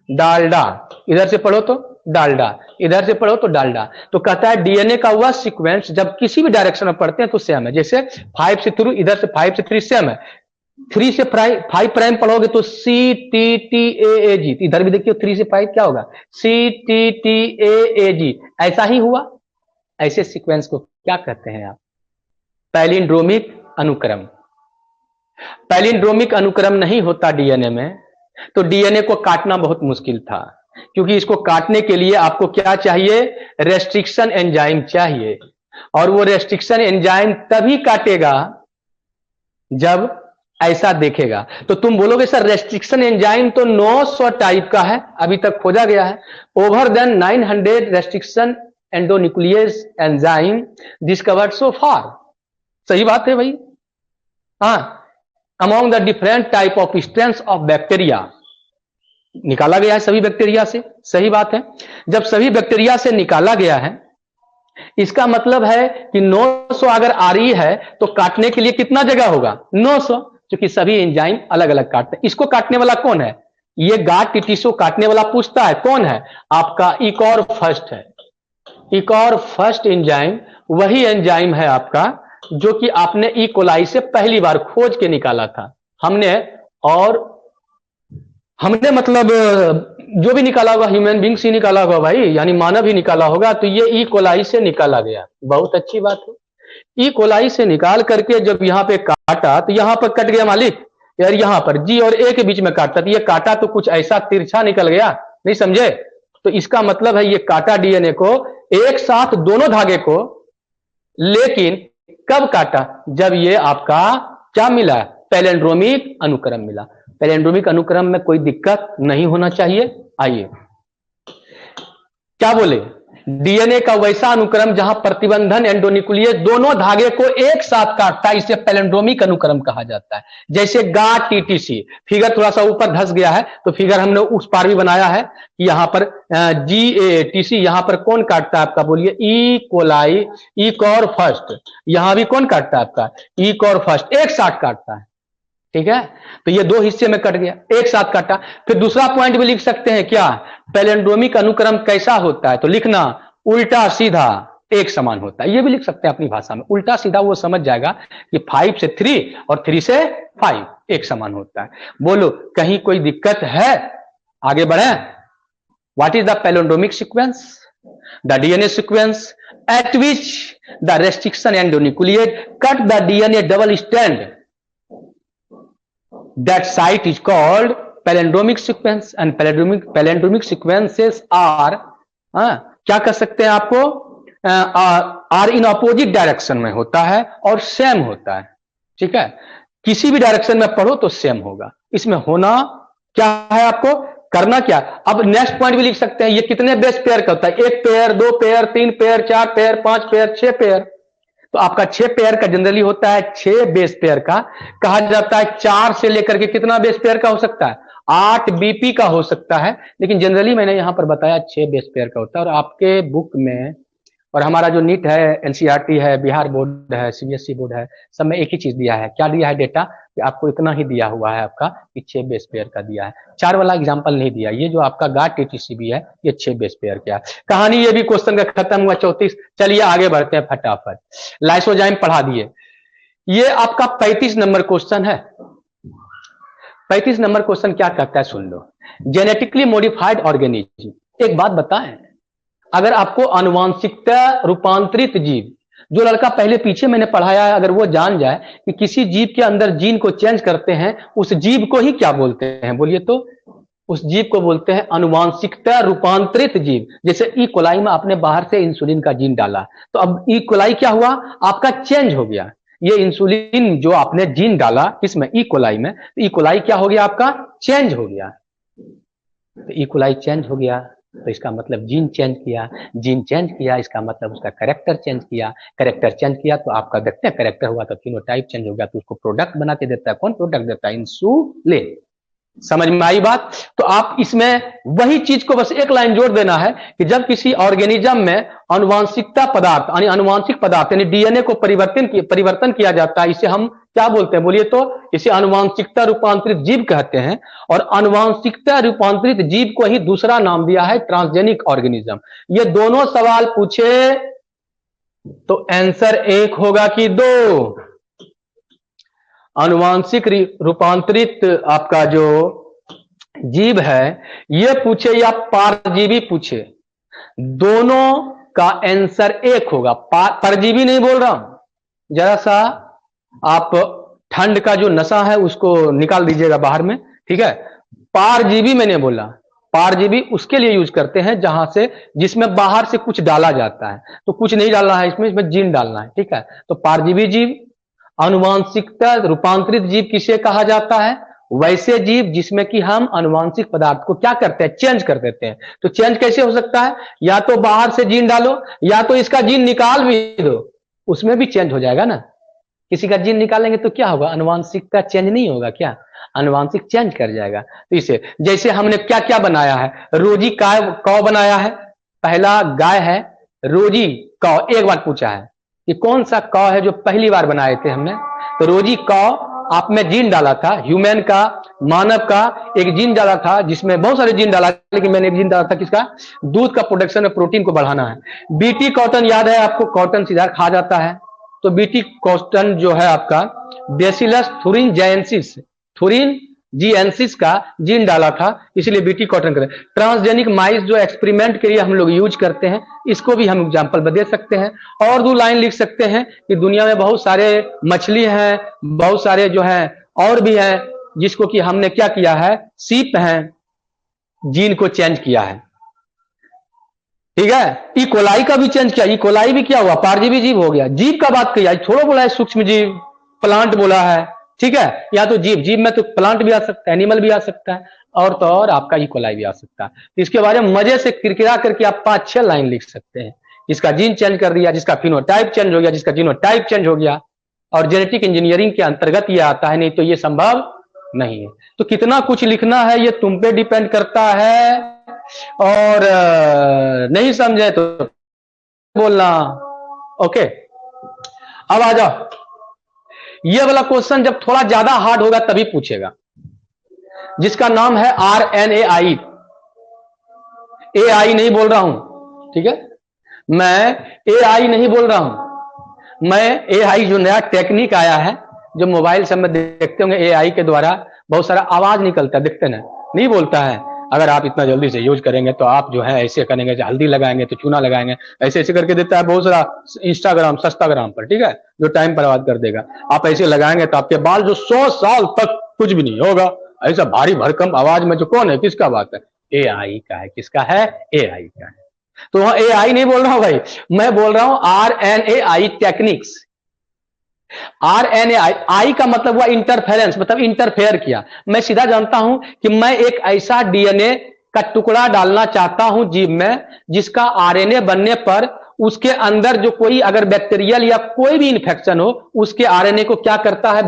डालडा, इधर से पढ़ो तो डालडा, इधर से पढ़ो तो डालडा। तो कहता है डीएनए का वह सीक्वेंस जब किसी भी डायरेक्शन में पढ़ते हैं तो सेम है, जैसे 5 से थ्रू, इधर से 5 से 3 सेम है, 3 से 5 प्राइम पढ़ोगे तो सी टी टी ए जी, इधर भी देखिए 3 से 5 क्या होगा, सी टी टी ए जी, ऐसा ही हुआ। ऐसे सीक्वेंस को क्या कहते हैं आप, पैलिंड्रोमिक अनुक्रम। पैलिंड्रोमिक अनुक्रम नहीं होता डीएनए में, तो डीएनए को काटना बहुत मुश्किल था, क्योंकि इसको काटने के लिए आपको क्या चाहिए, रेस्ट्रिक्शन एंजाइम चाहिए, और वो रेस्ट्रिक्शन एंजाइम तभी काटेगा जब ऐसा देखेगा। तो तुम बोलोगे सर रेस्ट्रिक्शन एंजाइम तो 900 टाइप का है, अभी तक खोजा गया है, over than 900 restriction endonuclease enzyme discovered so far. सही बात है भाई, हाँ, among the different type of strength of bacteria निकाला गया है सभी बैक्टीरिया से। सही बात है, जब सभी बैक्टीरिया से निकाला गया है, इसका मतलब है कि 900 अगर आ रही है तो काटने के लिए कितना जगह होगा, 900, क्योंकि सभी एंजाइम अलग अलग काटते हैं। इसको काटने वाला कौन है, ये गाट टीटीसो काटने वाला पूछता है कौन है, आपका इकॉर फर्स्ट है। इकॉर फर्स्ट एंजाइम वही एंजाइम है आपका जो कि आपने ई कोलाई से पहली बार खोज के निकाला था हमने, और हमने मतलब जो भी निकाला होगा ह्यूमन बींग्स ही निकाला होगा भाई, यानी मानव ही निकाला होगा, तो ये ई कोलाई से निकाला गया। बहुत अच्छी बात है, ई कोलाई से निकाल करके जब यहां पे काटा तो यहां पर कट गया मालिक, यार यहां पर जी और ए के बीच में काटा, तो ये काटा तो कुछ ऐसा तिरछा निकल गया, नहीं समझे, तो इसका मतलब है ये काटा डीएनए को एक साथ दोनों धागे को, लेकिन कब काटा, जब ये आपका क्या मिला, पैलिंड्रोमिक अनुक्रम मिला। पैलिंड्रोमिक अनुक्रम में कोई दिक्कत नहीं होना चाहिए। आइए क्या बोले, डीएनए का वैसा अनुक्रम जहां प्रतिबंधन एंडोन्यूक्लियस दोनों धागे को एक साथ काटता है, इसे पैलिंड्रोमिक अनुक्रम कहा जाता है। जैसे गाट टीटीसी, फिगर थोड़ा सा ऊपर धस गया है तो फिगर हमने उस पार भी बनाया है, यहां पर GATC, यहां पर कौन काटता है आपका, बोलिए ई कोलाई, ई कॉर फर्स्ट, यहां भी कौन काटता है आपका, ई कॉर फर्स्ट, एक साथ काटता है, ठीक है। तो ये दो हिस्से में कट गया, एक साथ काटा। फिर दूसरा पॉइंट भी लिख सकते हैं क्या, पैलिंड्रोमिक अनुक्रम कैसा होता है, तो लिखना उल्टा सीधा एक समान होता है, ये भी लिख सकते हैं अपनी भाषा में, उल्टा सीधा वो समझ जाएगा कि 5 से 3 और 3 से 5 एक समान होता है। बोलो कहीं कोई दिक्कत है, आगे बढ़े। What is the palindromic sequence, the DNA sequence at which the restriction endonuclease cut the DNA double strand, that site is called palindromic sequence, and palindromic sequences are क्या कर सकते हैं आपको, आर इन अपोजिट डायरेक्शन में होता है और same होता है, ठीक है, किसी भी डायरेक्शन में पढ़ो तो सेम होगा। इसमें होना क्या है, आपको करना क्या। अब नेक्स्ट पॉइंट भी लिख सकते हैं, ये कितने बेस पेयर का होता है, 1 pair, 2 pair, 3 pair, 4 pair, 5 pair, 6 pair, तो आपका 6 पेयर का जनरली होता है, 6 बेस पेयर का कहा जाता है। 4 से लेकर के कितना बेस पेयर का हो सकता है, 8 बीपी का हो सकता है, लेकिन जनरली मैंने यहां पर बताया 6 बेस पेयर का होता है। और आपके बुक में, और हमारा जो नीट है, एनसीईआरटी है, बिहार बोर्ड है, सीबीएसई बोर्ड है, सब में एक ही चीज दिया है, क्या दिया है डेटा, कि आपको इतना ही दिया हुआ है आपका कि 6 बेस पेयर का दिया है, 4 वाला एग्जांपल नहीं दिया। ये जो आपका गाट टीटीसी भी है ये 6 बेस पेयर का है। कहानी ये भी क्वेश्चन का खत्म हुआ 34। चलिए आगे बढ़ते हैं फटाफट, लाइसोजाइम पढ़ा दिए। ये आपका 35 नंबर क्वेश्चन है। 35 नंबर क्वेश्चन क्या कहता है सुन लो, जेनेटिकली मॉडिफाइड ऑर्गेनिज्म। एक बात बताएं, अगर आपको आनुवांशिकता रूपांतरित जीव, जो लड़का पहले पीछे मैंने पढ़ाया है, अगर वो जान जाए कि किसी जीव के अंदर जीन को चेंज करते हैं, उस जीव को ही क्या बोलते हैं, बोलिए तो, उस जीव को बोलते हैं आनुवांशिकता रूपांतरित जीव। जैसे ई कोलाई में आपने बाहर से इंसुलिन का जीन डाला, तो अब ई कोलाई क्या हुआ, आपका चेंज हो गया, ये इंसुलिन जो आपने जीन डाला किसमें, ई कोलाई में, तो ई कोलाई क्या हो गया आपका, चेंज हो गया। तो ई कोलाई चेंज हो गया तो इसका मतलब जीन चेंज किया, जीन चेंज किया इसका मतलब उसका कैरेक्टर चेंज किया, कैरेक्टर चेंज किया तो आपका देखते हैं कैरेक्टर हुआ तो फिनोटाइप चेंज हो गया, तो उसको प्रोडक्ट बना के देता है। कौन प्रोडक्ट देता है, इंसुलिन। समझ में आई बात। तो आप इसमें वही चीज को बस एक लाइन जोड़ देना है कि जब किसी ऑर्गेनिज्म में आनुवांशिकता पदार्थ यानी आनुवांशिक पदार्थ यानी डीएनए को परिवर्तन किया जाता है, इसे हम क्या बोलते हैं बोलिए तो, इसे आनुवांशिकता रूपांतरित जीव कहते हैं। और आनुवांशिकता रूपांतरित जीव को ही दूसरा नाम दिया है ट्रांसजेनिक ऑर्गेनिज्म। ये दोनों सवाल पूछे तो आंसर एक होगा कि दो। आनुवांशिक रूपांतरित आपका जो जीव है ये पूछे या परजीवी पूछे, दोनों का आंसर एक होगा। परजीवी नहीं बोल रहा हूं, जरा सा आप ठंड का जो नशा है उसको निकाल दीजिएगा बाहर में, ठीक है। परजीवी मैंने बोला, परजीवी उसके लिए यूज करते हैं जहां से जिसमें बाहर से कुछ डाला जाता है, तो कुछ नहीं डालना है इसमें जीन डालना है, ठीक है। तो परजीवी जीव, आनुवांशिकता रूपांतरित जीव किसे कहा जाता है, वैसे जीव जिसमें कि हम आनुवांशिक पदार्थ को क्या करते हैं, चेंज कर देते हैं। तो चेंज कैसे हो सकता है, या तो बाहर से जीन डालो या तो इसका जीन निकाल भी दो, उसमें भी चेंज हो जाएगा ना। किसी का जीन निकालेंगे तो क्या होगा, आनुवांशिकता चेंज नहीं होगा क्या, आनुवांशिक चेंज कर जाएगा। तो इसे जैसे हमने क्या क्या बनाया है, रोजी कौ बनाया है, पहला गाय है, रोजी कौ। एक बार पूछा है कि कौन सा कौ है जो पहली बार बनाए थे हमने, तो रोजी कौ आप में जीन डाला था, ह्यूमन का, मानव का एक जीन डाला था, जिसमें बहुत सारे जीन डाला, लेकिन मैंने एक जीन डाला था किसका, दूध का प्रोडक्शन और प्रोटीन को बढ़ाना है। बीटी कॉटन याद है आपको, कॉटन सीधा खा जाता है, तो बीटी कॉटन जो है आपका बेसिलस थुरिनजेंसिस, थुरिन जीएनसिस का जीन डाला था, इसलिए बीटी कॉटन करें। ट्रांसजेनिक माइस जो एक्सपेरिमेंट के लिए हम लोग यूज करते हैं, इसको भी हम एग्जांपल दे सकते हैं। और दो लाइन लिख सकते हैं कि दुनिया में बहुत सारे मछली हैं, बहुत सारे जो है और भी हैं, जिसको कि हमने क्या किया है, सीप हैं, जीन को चेंज किया है, ठीक है। ई कोलाई का भी चेंज किया, ई कोलाई भी क्या हुआ, परजीवी जीव हो गया। जीव का बात किया, थोड़ा बोला है सूक्ष्म जीव, प्लांट बोला है, ठीक है। या तो जीव, जीव में तो प्लांट भी आ सकता है, एनिमल भी आ सकता है, और तो और आपका ई कोलाई भी आ सकता है। इसके बारे में मजे से किरकिरा करके आप 5-6 लाइन लिख सकते हैं। इसका जीन चेंज कर दिया, जिसका फिनोटाइप चेंज हो गया, जिसका जीनोटाइप चेंज हो गया, और जेनेटिक इंजीनियरिंग के अंतर्गत ये आता है, नहीं तो ये संभव नहीं है। तो कितना कुछ लिखना है ये तुम पे डिपेंड करता है, और नहीं समझे तो बोलना, ओके। अब आ जाओ, ये वाला क्वेश्चन जब थोड़ा ज्यादा हार्ड होगा तभी पूछेगा, जिसका नाम है RNAi। AI नहीं बोल रहा हूं, ठीक है, मैं AI नहीं बोल रहा हूं, मैं AI जो नया टेक्निक आया है, जो मोबाइल सब में देखते होंगे, AI के द्वारा बहुत सारा आवाज निकलता है, दिखते ना, नहीं बोलता है। अगर आप इतना जल्दी से यूज करेंगे तो आप जो है ऐसे करेंगे, हल्दी लगाएंगे तो चूना लगाएंगे, ऐसे ऐसे करके देता है बहुत सारा इंस्टाग्राम सस्ताग्राम पर, ठीक है, जो टाइम बर्बाद कर देगा। आप ऐसे लगाएंगे तो आपके बाल जो 100 साल तक कुछ भी नहीं होगा, ऐसा भारी भरकम आवाज में जो कौन है, किसका बात है, AI का है। किसका है, AI का है। तो वहां AI नहीं बोल रहा हूं भाई, मैं बोल रहा हूं RNAi टेक्निक्स। RNAi, आई का मतलब हुआ इंटरफेरेंस, मतलब इंटरफेयर किया। मैं सीधा जानता हूं कि मैं एक ऐसा डीएनए का टुकड़ा डालना चाहता हूं जीव में, जिसका आरएनए बनने पर उसके अंदर जो कोई अगर बैक्टीरियल या कोई भी इंफेक्शन हो, उसके आरएनए को क्या करता है,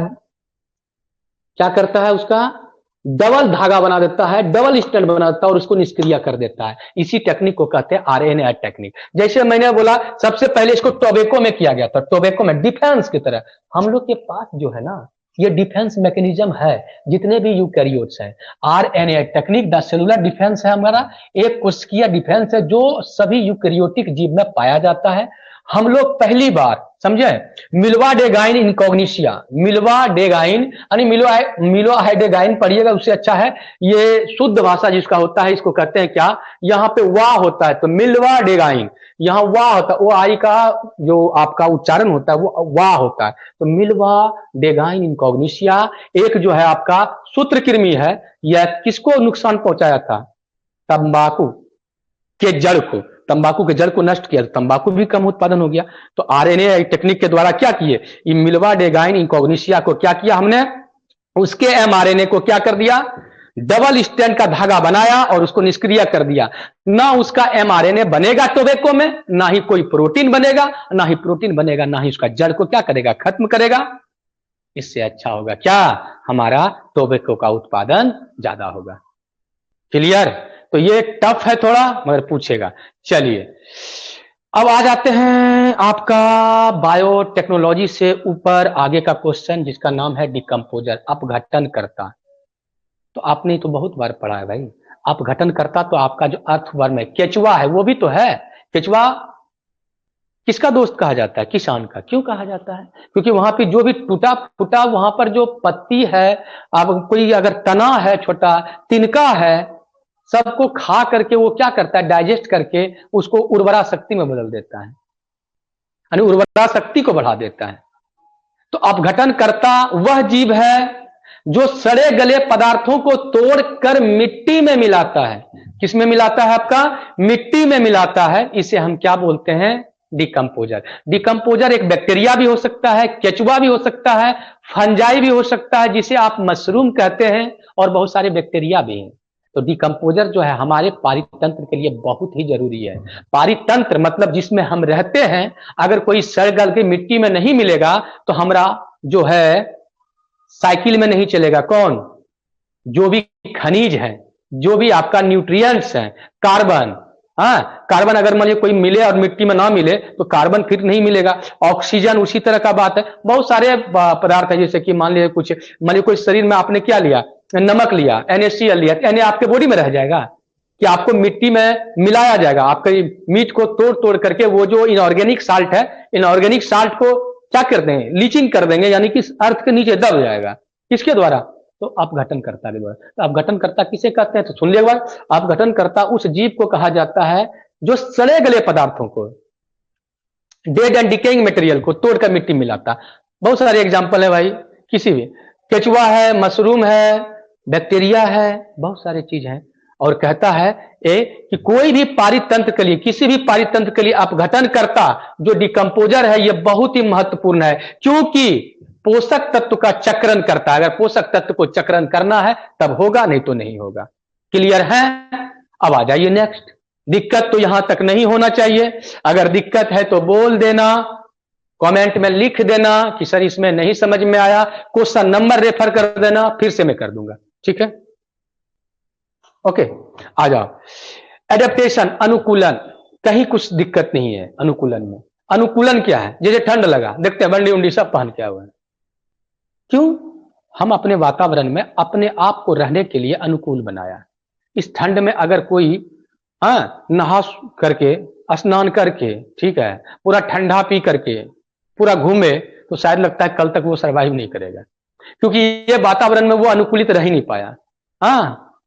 क्या करता है, उसका डबल धागा बना देता है, डबल स्टैंड बना देता है, और उसको निष्क्रिय कर देता है। इसी टेक्निक को कहते हैं RNAi टेक्निक। जैसे मैंने बोला सबसे पहले इसको टोबैको में किया गया था, टोबैको में डिफेंस की तरह। हम लोग के पास जो है ना, ये डिफेंस मैकेनिज्म है, जितने भी यूकैरियोट्स हैं। RNAi technique the cellular defence है हमारा, एक कोशिकीय डिफेंस है जो सभी यूकैरियोटिक जीव में पाया जाता है। हम लोग पहली बार समझे मिल्वाडेगाइन इनकॉग्निशिया, मिल्वाडेगाइन यानी मिलोहाइडेगाइन पढ़िएगा, उससे अच्छा है। ये शुद्ध भाषा जिसका होता है, इसको कहते हैं क्या, यहाँ पे वाह होता है तो मिल्वाडेगाइन, यहाँ वाह होता है, वो आई का जो आपका उच्चारण होता है वो वाह होता है, तो मिल्वाडेगाइन इनकॉग्निशिया एक जो है आपका सूत्रकृमि है। यह किसको नुकसान पहुंचाया था, तंबाकू के जड़ को। तंबाकू के जड़ को नष्ट किया तो तंबाकू भी कम उत्पादन हो गया। तो आरएनए टेक्निक के द्वारा क्या किए, इमिल्वा डेगाइन इंकोग्निशिया को क्या किया हमने, उसके एमआरएनए को क्या कर दिया, डबल स्ट्रैंड का धागा बनाया और उसको निष्क्रिय कर दिया। ना उसका एमआरएनए बनेगा टोबैको में, ना ही कोई प्रोटीन बनेगा, ना ही प्रोटीन बनेगा, ना ही उसका जड़ को क्या करेगा, खत्म करेगा। इससे अच्छा होगा क्या, हमारा टोबैको का उत्पादन ज्यादा होगा। क्लियर। तो ये टफ है थोड़ा, मगर पूछेगा। चलिए अब आ जाते हैं आपका बायोटेक्नोलॉजी से ऊपर आगे का क्वेश्चन, जिसका नाम है डिकम्पोजर, अपघटन करता। तो आपने तो बहुत बार पढ़ा है भाई, अपघटन करता। तो आपका जो अर्थवर्म है, केचुआ है, वो भी तो है। केचुआ किसका दोस्त कहा जाता है, किसान का। क्यों कहा जाता है, क्योंकि वहां पे जो भी टूटा फूटा वहां पर जो पत्ती है, अब कोई अगर तना है, छोटा तिनका है, सबको खा करके वो क्या करता है, डाइजेस्ट करके उसको उर्वरा शक्ति में बदल देता है, यानी उर्वरा शक्ति को बढ़ा देता है। तो अपघटन करता वह जीव है जो सड़े गले पदार्थों को तोड़कर मिट्टी में मिलाता है। किस में मिलाता है, आपका मिट्टी में मिलाता है। इसे हम क्या बोलते हैं, डिकम्पोजर। डिकम्पोजर एक बैक्टीरिया भी हो सकता है, केचुआ भी हो सकता है, फंजाई भी हो सकता है, जिसे आप मशरूम कहते हैं, और बहुत सारे बैक्टीरिया भी हैं। तो डिकम्पोजर जो है हमारे पारितंत्र के लिए बहुत ही जरूरी है। पारितंत्र मतलब जिसमें हम रहते हैं, अगर कोई सड़ गल के मिट्टी में नहीं मिलेगा तो हमारा जो है साइकिल में नहीं चलेगा। कौन, जो भी खनिज है, जो भी आपका न्यूट्रिएंट्स है, कार्बन, हाँ कार्बन अगर मान लीजिए कोई मिले और मिट्टी में ना मिले तो कार्बन फिर नहीं मिलेगा। ऑक्सीजन उसी तरह का बात है। बहुत सारे पदार्थ है, जैसे कि मान लीजिए कोई शरीर में आपने क्या लिया, नमक लिया, NaCl लिया, Na आपके बॉडी में रह जाएगा कि आपको मिट्टी में मिलाया जाएगा। आपके मीट को तोड़ तोड़ करके वो जो इनऑर्गेनिक साल्ट है, इनऑर्गेनिक साल्ट को क्या कर देंगे, लीचिंग कर देंगे, यानी कि अर्थ के नीचे दब जाएगा। किसके द्वारा, तो अपघटनकर्ता के द्वारा। तो अपघटनकर्ता किसे कहते हैं, तो सुन लिया बार, अपघटनकर्ता उस जीव को कहा जाता है जो सड़े गले पदार्थों को, डेड एंड डिकेइंग मटेरियल को तोड़कर मिट्टी मिलाता। बहुत सारे एग्जांपल है भाई, किसी भी, केचुआ है, मशरूम है, बैक्टीरिया है, बहुत सारी चीज है। और कहता है कि कोई भी पारितंत्र के लिए, किसी भी पारितंत्र के लिए अपघटनकर्ता जो डिकम्पोजर है, यह बहुत ही महत्वपूर्ण है, क्योंकि पोषक तत्व का चक्रण करता है। अगर पोषक तत्व को चक्रण करना है तब होगा, नहीं तो नहीं होगा। क्लियर है। अब आ जाइए नेक्स्ट। दिक्कत तो यहां तक नहीं होना चाहिए। अगर दिक्कत है तो बोल देना, कमेंट में लिख देना कि सर इसमें नहीं समझ में आया, क्वेश्चन नंबर रेफर कर देना, फिर से मैं कर दूंगा। ठीक है, ओके। आ जाओ। एडेप्टेशन, अनुकूलन, कहीं कुछ दिक्कत नहीं है अनुकूलन में। अनुकूलन क्या है, जैसे ठंड लगा, देखते हैं बंडी उंडी सब पहन के हुआ है। क्यों, हम अपने वातावरण में अपने आप को रहने के लिए अनुकूल बनाया। इस ठंड में अगर कोई नहा करके, स्नान करके, ठीक है, पूरा ठंडा पी करके पूरा घूमे, तो शायद लगता है कल तक वो सरवाइव नहीं करेगा, क्योंकि ये वातावरण में वो अनुकूलित रह ही नहीं पाया।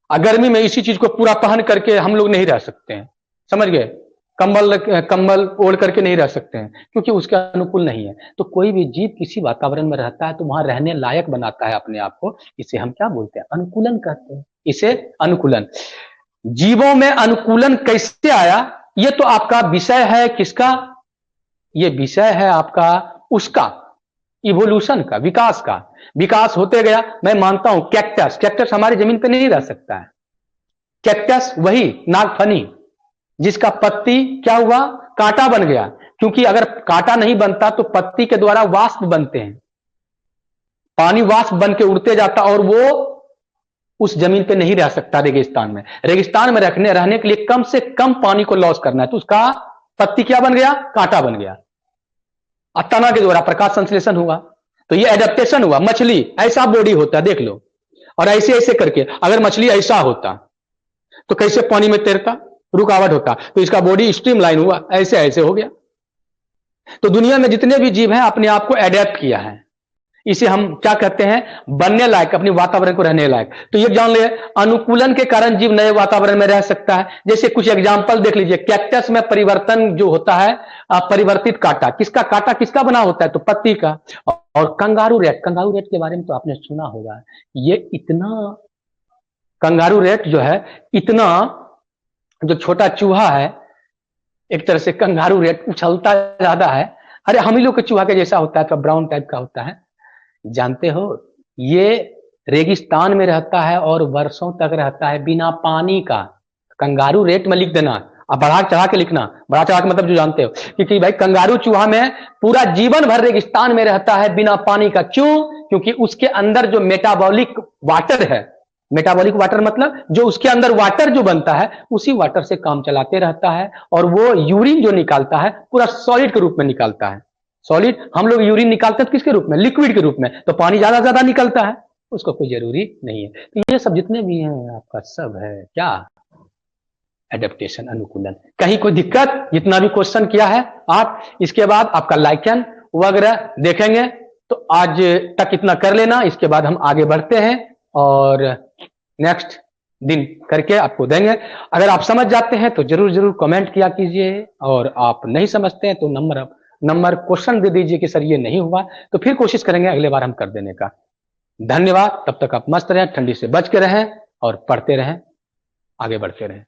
गर्मी में इसी चीज को पूरा पहन करके हम लोग नहीं रह सकते हैं, समझ गए, कंबल ओढ़ करके नहीं रह सकते हैं, क्योंकि उसके अनुकूल नहीं है। तो कोई भी जीव किसी वातावरण में रहता है तो वहां रहने लायक बनाता है अपने आप को। इसे हम क्या बोलते हैं, अनुकूलन कहते हैं। इसे अनुकूलन। जीवों में अनुकूलन कैसे आया, ये तो आपका विषय है। किसका, ये विषय है आपका उसका, इवोल्यूशन का, विकास का। विकास होते गया। मैं मानता हूं कैक्टस हमारी जमीन पे नहीं रह सकता है। कैक्टस वही नागफनी जिसका पत्ती क्या हुआ, कांटा बन गया, क्योंकि अगर कांटा नहीं बनता तो पत्ती के द्वारा वाष्प बनते हैं, पानी वाष्प बन के उड़ते जाता, और वो उस जमीन पे नहीं रह सकता। रेगिस्तान में रहने के लिए कम से कम पानी को लॉस करना है, तो उसका पत्ती क्या बन गया, कांटा बन गया। तना के द्वारा प्रकाश संश्लेषण हुआ, तो ये एडेप्टेशन हुआ। मछली ऐसा बॉडी होता है, देख लो, और ऐसे ऐसे करके अगर मछली ऐसा होता तो कैसे पानी में तैरता, रुकावट होता, तो इसका बॉडी स्ट्रीमलाइन हुआ, ऐसे ऐसे हो गया। तो दुनिया में जितने भी जीव हैं अपने आप को एडेप्ट किया है। इसे हम क्या कहते हैं, बनने लायक, अपने वातावरण को रहने लायक। तो ये जान ले, अनुकूलन के कारण जीव नए वातावरण में रह सकता है। जैसे कुछ एग्जांपल देख लीजिए। कैक्टस में परिवर्तन जो होता है, परिवर्तित कांटा, किसका कांटा किसका बना होता है, तो पत्ती का। और कंगारू रेट के बारे में तो आपने सुना होगा। ये इतना, कंगारू रेट जो है, इतना जो छोटा चूहा है, एक तरह से कंगारू रेट उछलता ज्यादा है। अरे हम ही लोग के चूहा के जैसा होता है, तो ब्राउन टाइप का होता है। जानते हो, ये रेगिस्तान में रहता है और वर्षों तक रहता है बिना पानी का। कंगारू रेट में लिख देना, अब बढ़ा चढ़ा के लिखना, बढ़ा चढ़ा के मतलब जो जानते हो, क्योंकि भाई कंगारू चूहा में पूरा जीवन भर रेगिस्तान में रहता है बिना पानी का। क्यों? क्योंकि उसके अंदर जो मेटाबॉलिक वाटर है, मेटाबॉलिक वाटर मतलब जो उसके अंदर वाटर जो बनता है, उसी वाटर से काम चलाते रहता है। और वो यूरिन जो निकालता है पूरा सॉलिड के रूप में निकालता है। सॉलिड, हम लोग यूरिन निकालते हैं किसके रूप में? लिक्विड के रूप में। तो पानी ज्यादा ज्यादा निकलता है, उसको कोई जरूरी नहीं है। तो ये सब जितने भी हैं आपका सब है क्या? एडेप्टेशन, अनुकूलन। कहीं कोई दिक्कत? जितना भी क्वेश्चन किया है आप, इसके बाद आपका लाइकन वगैरह देखेंगे। तो आज तक इतना कर लेना, इसके बाद हम आगे बढ़ते हैं और नेक्स्ट दिन करके आपको देंगे। अगर आप समझ जाते हैं तो जरूर जरूर कमेंट किया कीजिए, और आप नहीं समझते हैं तो नंबर क्वेश्चन दे दीजिए कि सर ये नहीं हुआ, तो फिर कोशिश करेंगे अगले बार हम कर देने का। धन्यवाद। तब तक आप मस्त रहें, ठंडी से बच के रहें और पढ़ते रहें, आगे बढ़ते रहें।